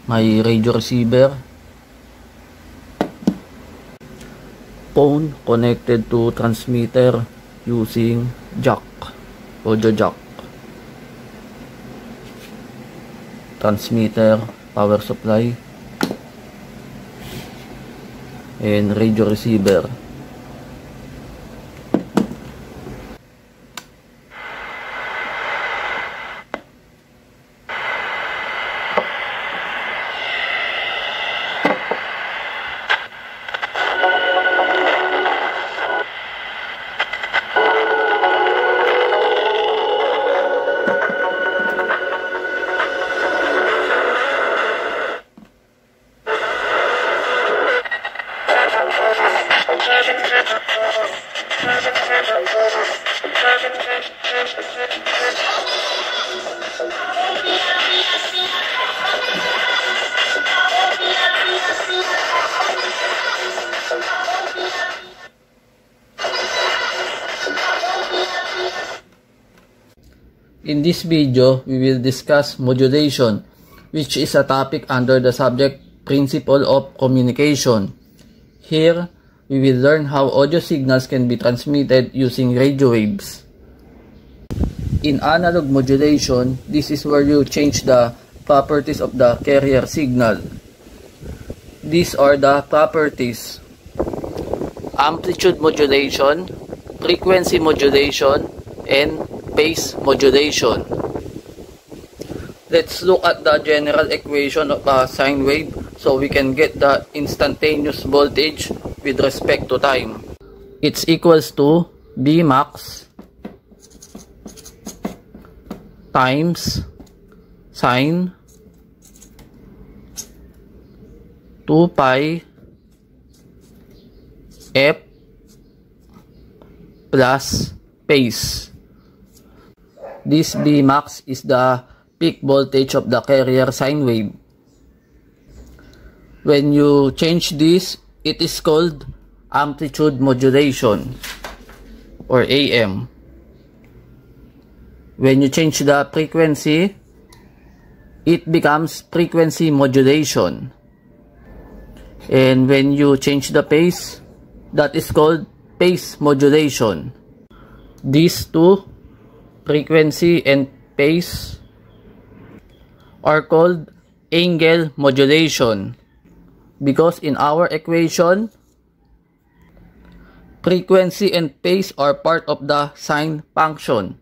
May radio receiver. Phone connected to transmitter using jack, audio jack. Transmitter, power supply, and radio receiver. In this video, we will discuss modulation, which is a topic under the subject Principle of Communication. Here, we will learn how audio signals can be transmitted using radio waves. In analog modulation, this is where you change the properties of the carrier signal. These are the properties: amplitude modulation, frequency modulation, and phase modulation. Let's look at the general equation of a sine wave so we can get the instantaneous voltage with respect to time. It's equals to B max times sine 2 pi f plus phase. This B max is the peak voltage of the carrier sine wave. When you change this, it is called amplitude modulation or AM. When you change the frequency, it becomes frequency modulation. And when you change the phase, that is called phase modulation. These two, frequency and phase, are called angle modulation because in our equation, frequency and phase are part of the sine function.